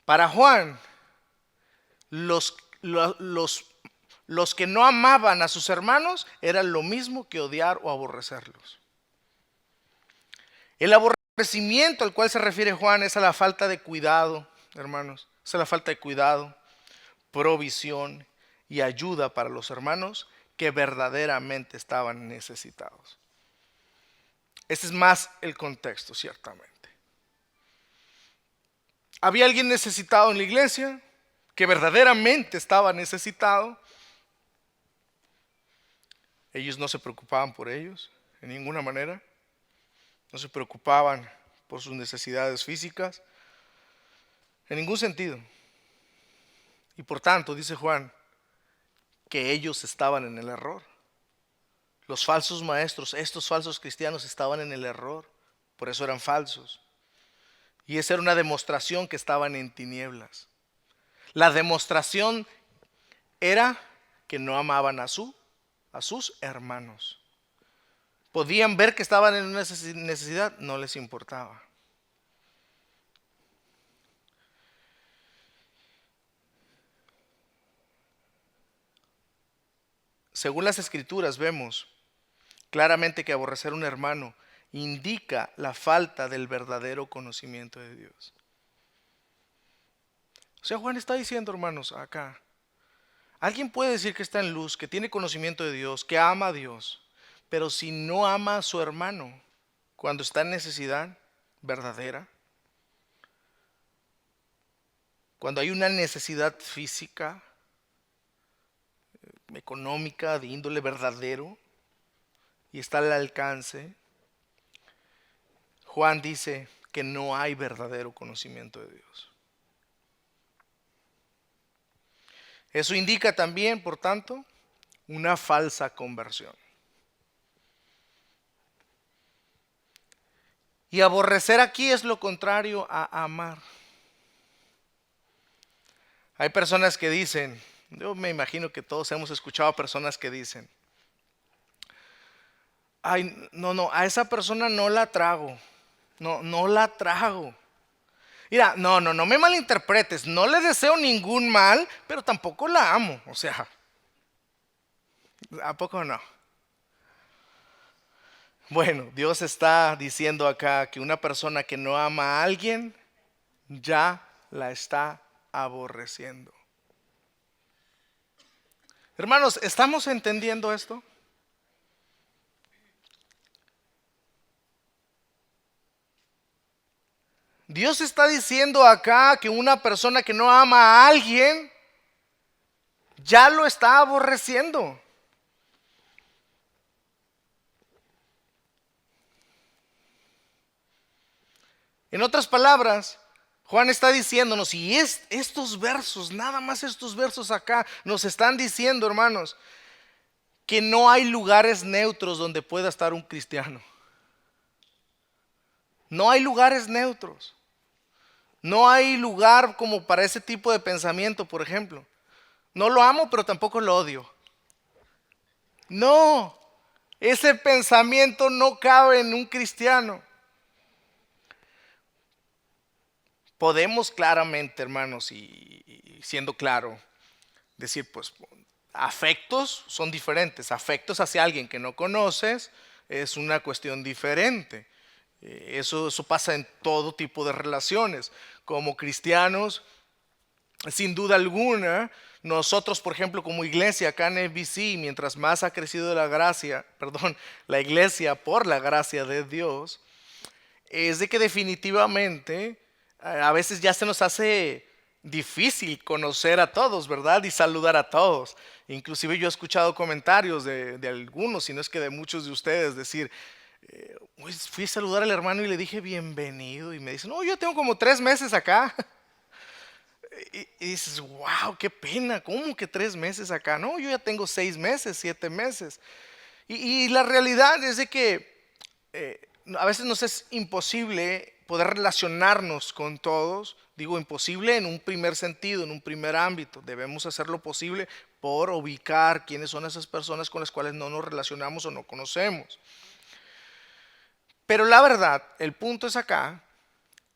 Para Juan, los, los que no amaban a sus hermanos eran lo mismo que odiar o aborrecerlos. El aborrecimiento al cual se refiere Juan es a la falta de cuidado, hermanos. Es a la falta de cuidado, provisión y ayuda para los hermanos que verdaderamente estaban necesitados. Ese es más el contexto, ciertamente. Había alguien necesitado en la iglesia, que verdaderamente estaba necesitado. Ellos no se preocupaban por ellos, en ninguna manera. No se preocupaban por sus necesidades físicas, en ningún sentido. Y por tanto, dice Juan, que ellos estaban en el error. Los falsos maestros, estos falsos cristianos estaban en el error, por eso eran falsos. Y esa era una demostración que estaban en tinieblas. La demostración era que no amaban a sus hermanos. Podían ver que estaban en una necesidad, no les importaba. Según las escrituras vemos claramente que aborrecer a un hermano indica la falta del verdadero conocimiento de Dios. O sea, Juan está diciendo, hermanos, acá, alguien puede decir que está en luz, que tiene conocimiento de Dios, que ama a Dios, pero si no ama a su hermano cuando está en necesidad verdadera, cuando hay una necesidad física, económica, de índole verdadero, y está al alcance, Juan dice que no hay verdadero conocimiento de Dios. Eso indica también, por tanto, una falsa conversión. Y aborrecer aquí es lo contrario a amar. Hay personas que dicen, yo me imagino que todos hemos escuchado a personas que dicen, ay, no, a esa persona no la trago, no la trago. Mira, no me malinterpretes, no le deseo ningún mal, pero tampoco la amo, o sea, ¿a poco no? Bueno, Dios está diciendo acá que una persona que no ama a alguien ya la está aborreciendo. Hermanos, ¿estamos entendiendo esto? Dios está diciendo acá que una persona que no ama a alguien ya lo está aborreciendo. En otras palabras, Juan está diciéndonos, y estos versos, nada más estos versos acá, nos están diciendo, hermanos, que no hay lugares neutros donde pueda estar un cristiano. No hay lugares neutros. No hay lugar como para ese tipo de pensamiento, por ejemplo. No lo amo, pero tampoco lo odio. No, ese pensamiento no cabe en un cristiano. Podemos claramente, hermanos, y siendo claro, decir, pues, afectos son diferentes. Afectos hacia alguien que no conoces es una cuestión diferente. Eso pasa en todo tipo de relaciones. Como cristianos, sin duda alguna, nosotros, por ejemplo, como iglesia acá en ABC, mientras más ha crecido la iglesia por la gracia de Dios, es de que definitivamente a veces ya se nos hace difícil conocer a todos, ¿verdad? Y saludar a todos. Inclusive yo he escuchado comentarios de algunos, si no es que de muchos de ustedes, decir, pues fui a saludar al hermano y le dije bienvenido. Y me dicen, no, yo tengo como 3 meses acá. y dices, wow, qué pena, ¿cómo que 3 meses acá? No, yo ya tengo 6 meses, 7 meses. Y la realidad es de que a veces nos es imposible poder relacionarnos con todos. Digo imposible en un primer sentido, en un primer ámbito. Debemos hacer lo posible por ubicar quiénes son esas personas con las cuales no nos relacionamos o no conocemos. Pero la verdad, el punto es acá,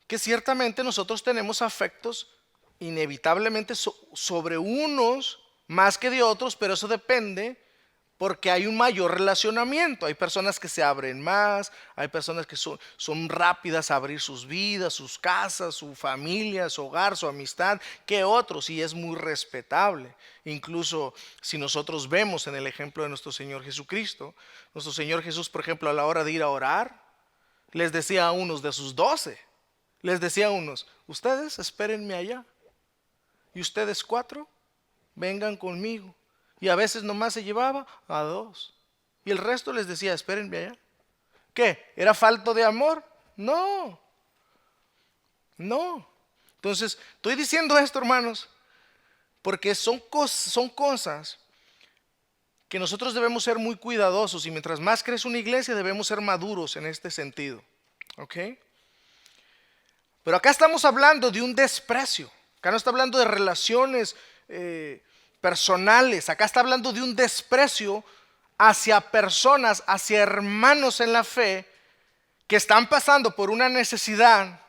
que ciertamente nosotros tenemos afectos inevitablemente sobre unos más que de otros, pero eso depende porque hay un mayor relacionamiento. Hay personas que se abren más, hay personas que son rápidas a abrir sus vidas, sus casas, su familia, su hogar, su amistad, que otros, y es muy respetable. Incluso si nosotros vemos en el ejemplo de nuestro Señor Jesucristo, nuestro Señor Jesús, por ejemplo, a la hora de ir a orar, les decía a unos de sus 12, les decía a unos, ustedes espérenme allá, y ustedes 4 vengan conmigo. Y a veces nomás se llevaba a 2. Y el resto les decía, espérenme allá. ¿Qué? ¿Era falta de amor? No, no. Entonces, estoy diciendo esto, hermanos, porque son cosas que nosotros debemos ser muy cuidadosos. Y mientras más crece una iglesia, debemos ser maduros en este sentido. ¿Ok? Pero acá estamos hablando de un desprecio. Acá no está hablando de relaciones personales. Acá está hablando de un desprecio hacia personas, hacia hermanos en la fe que están pasando por una necesidad,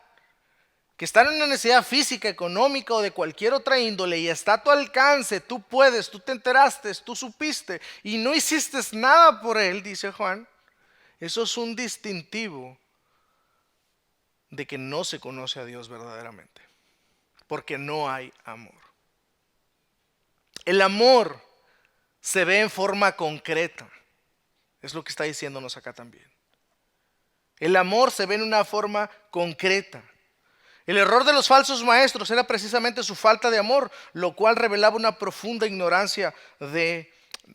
que están en una necesidad física, económica o de cualquier otra índole y está a tu alcance, tú puedes, tú te enteraste, tú supiste y no hiciste nada por él, dice Juan. Eso es un distintivo de que no se conoce a Dios verdaderamente, porque no hay amor. El amor se ve en forma concreta, es lo que está diciéndonos acá también. El amor se ve en una forma concreta. El error de los falsos maestros era precisamente su falta de amor, lo cual revelaba una profunda ignorancia de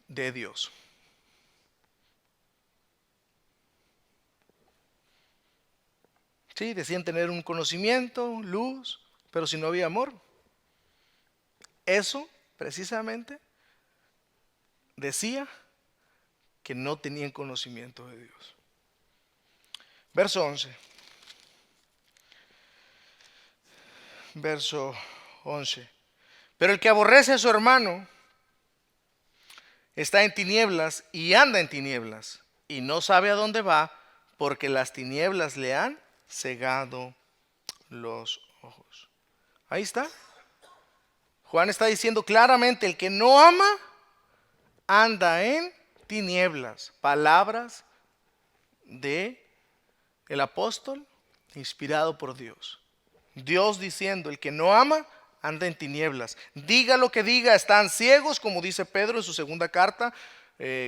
Dios. Sí, decían tener un conocimiento, luz, pero si no había amor. Eso precisamente decía que no tenían conocimiento de Dios. Verso 11. Verso 11. Pero el que aborrece a su hermano está en tinieblas y anda en tinieblas y no sabe a dónde va porque las tinieblas le han cegado los ojos. Ahí está. Juan está diciendo claramente, el que no ama anda en tinieblas. Palabras de el apóstol inspirado por Dios. Dios diciendo, el que no ama anda en tinieblas. Diga lo que diga, están ciegos, como dice Pedro en su segunda carta,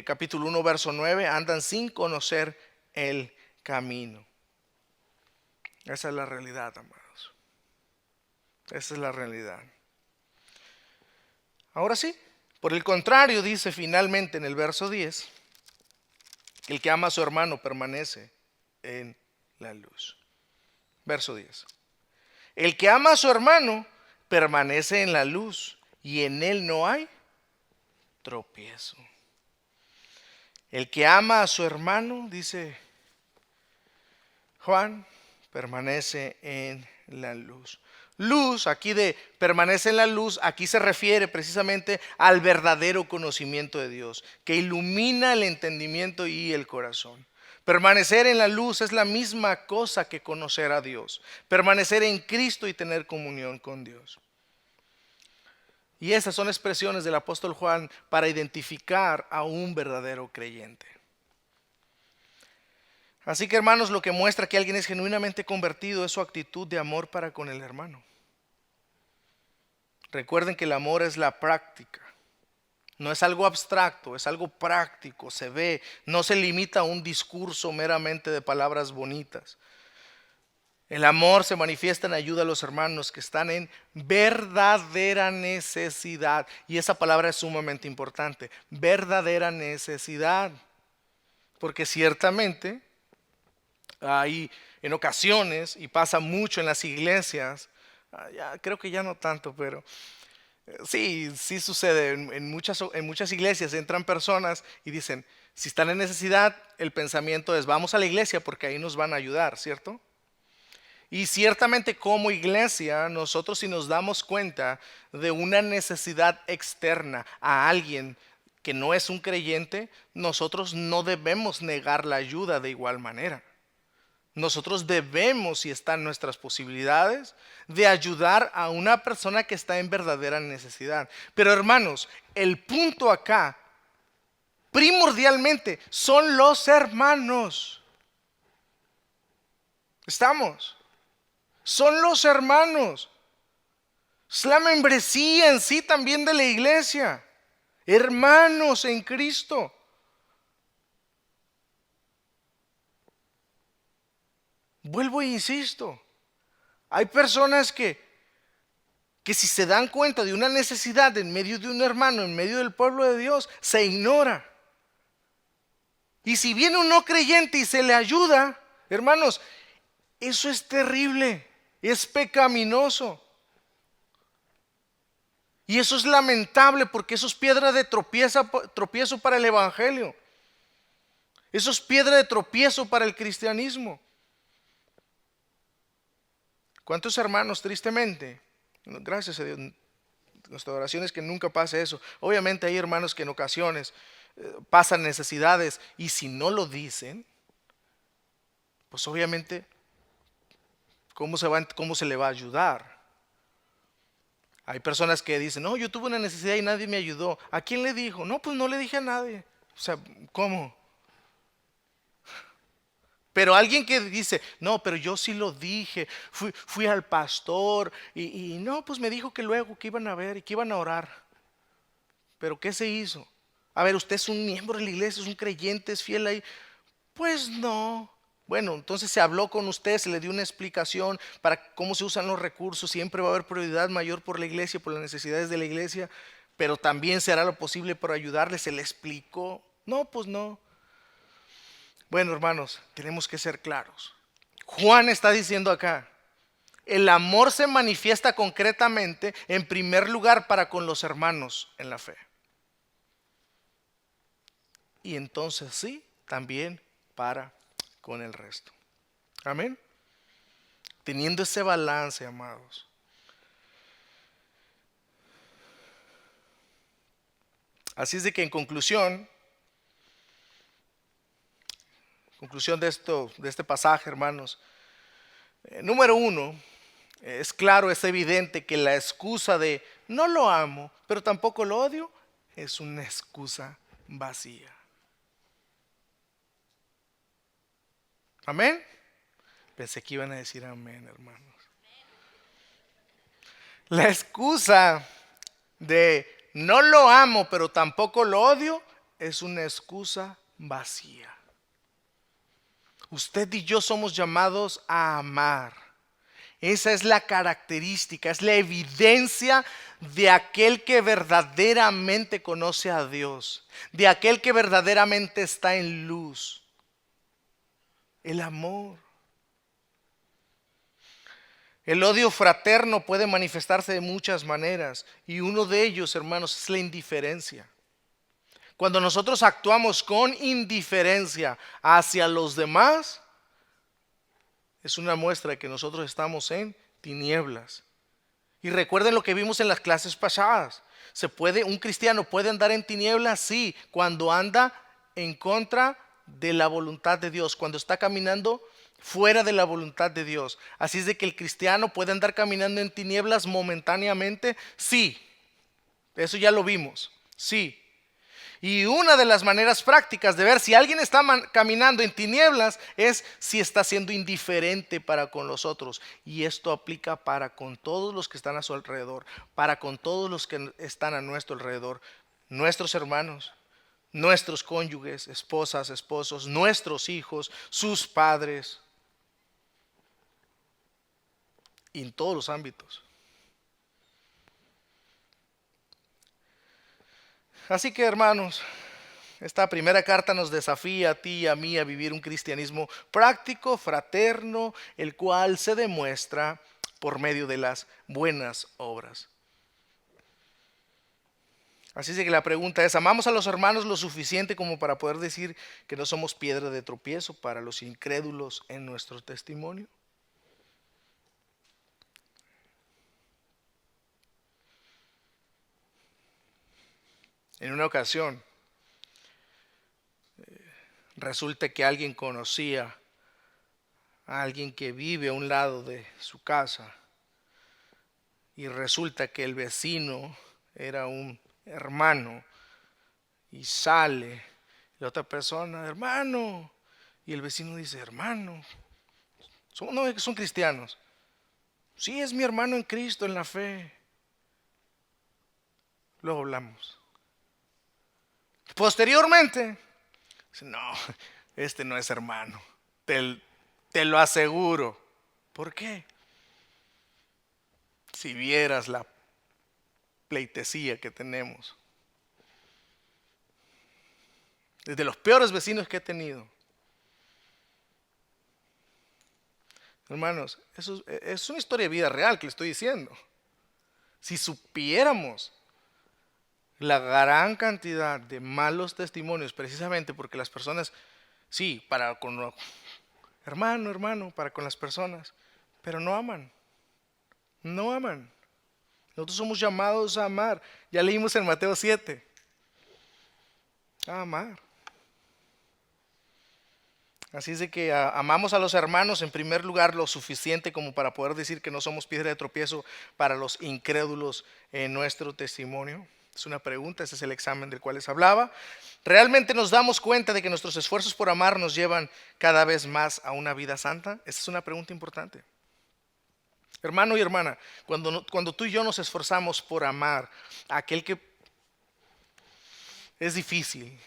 capítulo 1, verso 9, andan sin conocer el camino. Esa es la realidad, amados. Esa es la realidad. Ahora sí, por el contrario, dice finalmente en el verso 10, que el que ama a su hermano permanece en la luz. Verso 10. El que ama a su hermano permanece en la luz y en él no hay tropiezo. El que ama a su hermano, dice Juan, permanece en la luz. Luz, aquí de permanece en la luz, aquí se refiere precisamente al verdadero conocimiento de Dios, que ilumina el entendimiento y el corazón. Permanecer en la luz es la misma cosa que conocer a Dios. Permanecer en Cristo y tener comunión con Dios. Y esas son expresiones del apóstol Juan para identificar a un verdadero creyente. Así que, hermanos, lo que muestra que alguien es genuinamente convertido es su actitud de amor para con el hermano. Recuerden que el amor es la práctica. No es algo abstracto, es algo práctico, se ve, no se limita a un discurso meramente de palabras bonitas. El amor se manifiesta en ayuda a los hermanos que están en verdadera necesidad. Y esa palabra es sumamente importante, verdadera necesidad. Porque ciertamente hay en ocasiones, y pasa mucho en las iglesias, Ya, creo que ya no tanto, pero sí, sí sucede. En muchas iglesias entran personas y dicen, si están en necesidad, el pensamiento es, vamos a la iglesia porque ahí nos van a ayudar, ¿cierto? Y ciertamente como iglesia, nosotros si nos damos cuenta de una necesidad externa a alguien que no es un creyente, nosotros no debemos negar la ayuda de igual manera. Nosotros debemos, si están nuestras posibilidades, de ayudar a una persona que está en verdadera necesidad. Pero hermanos, el punto acá, primordialmente, son los hermanos. ¿Estamos? Son los hermanos. Es la membresía en sí también de la iglesia. Hermanos en Cristo. Vuelvo e insisto. Hay personas que si se dan cuenta de una necesidad en medio de un hermano, en medio del pueblo de Dios, se ignora. Y si viene un no creyente y se le ayuda, hermanos, eso es terrible, es pecaminoso. Y eso es lamentable porque eso es piedra de tropiezo para el evangelio. Eso es piedra de tropiezo para el cristianismo. ¿Cuántos hermanos tristemente? Gracias a Dios, nuestra oración es que nunca pase eso. Obviamente hay hermanos que en ocasiones pasan necesidades y si no lo dicen, pues obviamente, ¿cómo se le va a ayudar? Hay personas que dicen, no, yo tuve una necesidad y nadie me ayudó. ¿A quién le dijo? No, pues no le dije a nadie. O sea, ¿cómo? Pero alguien que dice, no, pero yo sí lo dije, fui al pastor y no, pues me dijo que luego que iban a ver y que iban a orar. ¿Pero qué se hizo? A ver, usted es un miembro de la iglesia, es un creyente, es fiel ahí. Pues no. Bueno, entonces se habló con usted, se le dio una explicación para cómo se usan los recursos. Siempre va a haber prioridad mayor por la iglesia, por las necesidades de la iglesia, pero también se hará lo posible por ayudarle. Se le explicó. No, pues no. Bueno, hermanos, tenemos que ser claros. Juan está diciendo acá, el amor se manifiesta concretamente en primer lugar para con los hermanos en la fe. Y entonces sí, también para con el resto. Amén. Teniendo ese balance, amados. Así es de que en conclusión de este pasaje, hermanos, número uno, es claro, es evidente que la excusa de no lo amo, pero tampoco lo odio, es una excusa vacía. Amén. Pensé que iban a decir amén, hermanos. La excusa de no lo amo, pero tampoco lo odio, es una excusa vacía. Usted y yo somos llamados a amar. Esa es la característica, es la evidencia de aquel que verdaderamente conoce a Dios, de aquel que verdaderamente está en luz. El amor. El odio fraterno puede manifestarse de muchas maneras y uno de ellos, hermanos, es la indiferencia. Cuando nosotros actuamos con indiferencia hacia los demás, es una muestra de que nosotros estamos en tinieblas. Y recuerden lo que vimos en las clases pasadas. Un cristiano puede andar en tinieblas, sí, cuando anda en contra de la voluntad de Dios, cuando está caminando fuera de la voluntad de Dios. Así es de que el cristiano puede andar caminando en tinieblas momentáneamente, sí. Eso ya lo vimos, sí. Y una de las maneras prácticas de ver si alguien está caminando en tinieblas es si está siendo indiferente para con los otros. Y esto aplica para con todos los que están a su alrededor, para con todos los que están a nuestro alrededor, nuestros hermanos, nuestros cónyuges, esposas, esposos, nuestros hijos, sus padres, y en todos los ámbitos. Así que, hermanos, esta primera carta nos desafía a ti y a mí a vivir un cristianismo práctico, fraterno, el cual se demuestra por medio de las buenas obras. Así es que la pregunta es, ¿amamos a los hermanos lo suficiente como para poder decir que no somos piedra de tropiezo para los incrédulos en nuestro testimonio? En una ocasión, resulta que alguien conocía a alguien que vive a un lado de su casa y resulta que el vecino era un hermano y sale la otra persona, hermano, y el vecino dice, hermano, no, son cristianos. Sí, es mi hermano en Cristo, en la fe. Luego hablamos. Posteriormente, dice, no, este no es hermano, te lo aseguro. ¿Por qué? Si vieras la pleitesía que tenemos. Desde los peores vecinos que he tenido. Hermanos, eso es una historia de vida real que le estoy diciendo. Si supiéramos la gran cantidad de malos testimonios, precisamente porque las personas, sí, para con hermano, para con las personas, pero no aman, no aman. Nosotros somos llamados a amar. Ya leímos en Mateo 7, a amar. Así es de que amamos a los hermanos en primer lugar lo suficiente como para poder decir que no somos piedra de tropiezo para los incrédulos en nuestro testimonio. Es una pregunta, ese es el examen del cual les hablaba. ¿Realmente nos damos cuenta de que nuestros esfuerzos por amar nos llevan cada vez más a una vida santa? Esa es una pregunta importante. Hermano y hermana, cuando tú y yo nos esforzamos por amar a aquel que es difícil,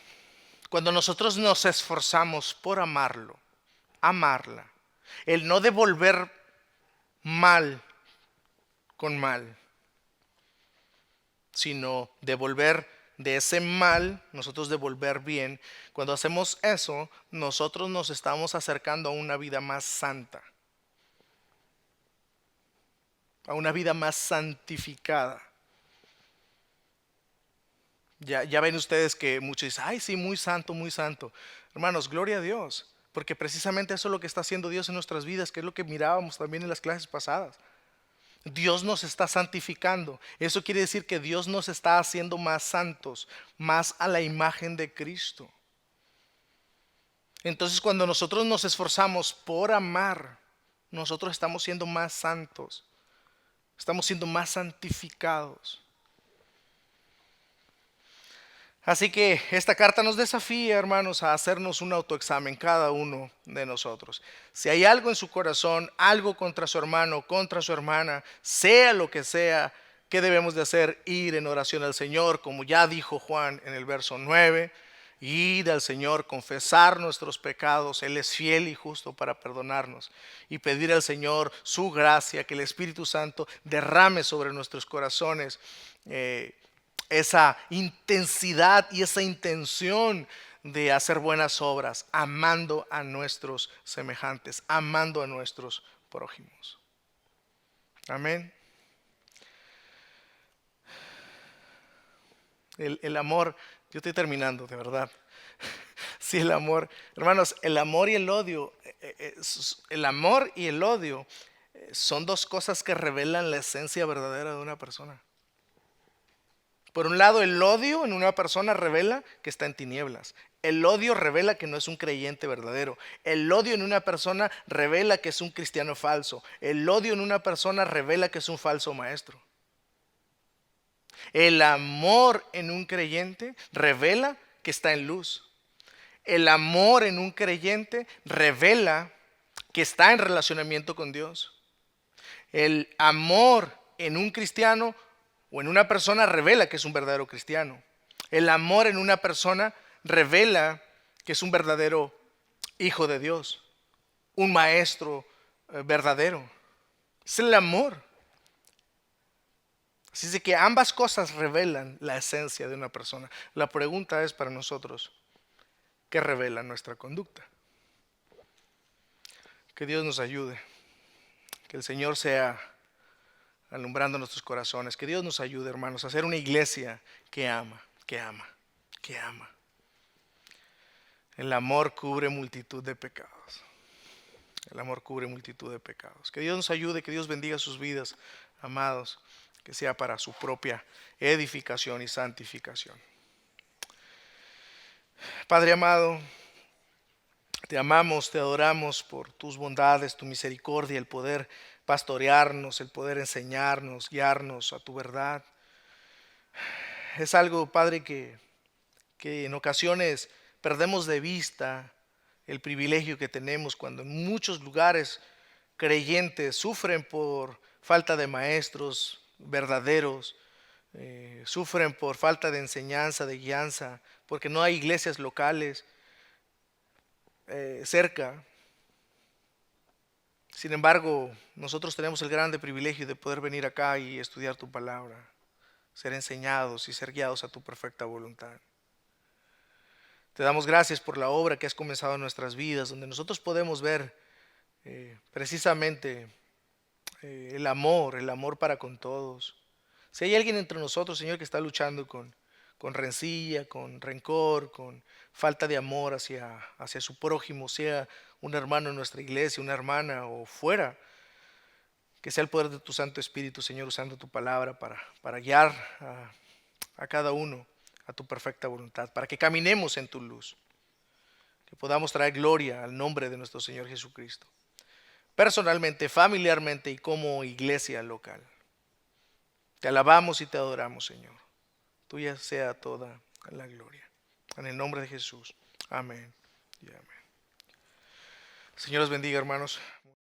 cuando nosotros nos esforzamos por amarlo, amarla, el no devolver mal con mal, sino devolver de ese mal, nosotros devolver bien. Cuando hacemos eso, nosotros nos estamos acercando a una vida más santa, a una vida más santificada. Ya ven ustedes que muchos dicen, ay sí, muy santo, muy santo. Hermanos, gloria a Dios, porque precisamente eso es lo que está haciendo Dios en nuestras vidas, que es lo que mirábamos también en las clases pasadas. Dios nos está santificando. Eso quiere decir que Dios nos está haciendo más santos, más a la imagen de Cristo. Entonces cuando nosotros nos esforzamos por amar, nosotros estamos siendo más santos, estamos siendo más santificados. Así que esta carta nos desafía, hermanos, a hacernos un autoexamen cada uno de nosotros. Si hay algo en su corazón, algo contra su hermano, contra su hermana, sea lo que sea, ¿qué debemos de hacer? Ir en oración al Señor, como ya dijo Juan en el verso 9. Ir al Señor, confesar nuestros pecados, Él es fiel y justo para perdonarnos, y pedir al Señor su gracia, que el Espíritu Santo derrame sobre nuestros corazones esa intensidad y esa intención de hacer buenas obras, amando a nuestros semejantes, amando a nuestros prójimos. Amén. El amor, yo estoy terminando, de verdad. Sí, el amor, hermanos, el amor y el odio, son dos cosas que revelan la esencia verdadera de una persona. Por un lado, el odio en una persona revela que está en tinieblas. El odio revela que no es un creyente verdadero. El odio en una persona revela que es un cristiano falso. El odio en una persona revela que es un falso maestro. El amor en un creyente revela que está en luz. El amor en un creyente revela que está en relacionamiento con Dios. El amor en un cristiano o en una persona revela que es un verdadero cristiano. El amor en una persona revela que es un verdadero hijo de Dios, un maestro verdadero. Es el amor. Así es que ambas cosas revelan la esencia de una persona. La pregunta es para nosotros, ¿qué revela nuestra conducta? Que Dios nos ayude. Que el Señor sea alumbrando nuestros corazones. Que Dios nos ayude, hermanos, a ser una iglesia que ama, que ama, que ama. El amor cubre multitud de pecados. El amor cubre multitud de pecados. Que Dios nos ayude, que Dios bendiga sus vidas, amados, que sea para su propia edificación y santificación. Padre amado, te amamos, te adoramos por tus bondades, tu misericordia, el poder pastorearnos, el poder enseñarnos, guiarnos a tu verdad. Es algo, Padre, que en ocasiones perdemos de vista el privilegio que tenemos cuando en muchos lugares creyentes sufren por falta de maestros verdaderos, sufren por falta de enseñanza, de guianza, porque no hay iglesias locales cerca. Sin embargo, nosotros tenemos el grande privilegio de poder venir acá y estudiar tu palabra, ser enseñados y ser guiados a tu perfecta voluntad. Te damos gracias por la obra que has comenzado en nuestras vidas, donde nosotros podemos ver precisamente el amor para con todos. Si hay alguien entre nosotros, Señor, que está luchando con rencilla, con rencor, con falta de amor hacia su prójimo, sea un hermano en nuestra iglesia, una hermana o fuera, que sea el poder de tu Santo Espíritu, Señor, usando tu palabra para guiar a cada uno a tu perfecta voluntad, para que caminemos en tu luz, que podamos traer gloria al nombre de nuestro Señor Jesucristo, personalmente, familiarmente y como iglesia local. Te alabamos y te adoramos, Señor. Tuya sea toda la gloria. En el nombre de Jesús. Amén y amén. Señor los bendiga, hermanos.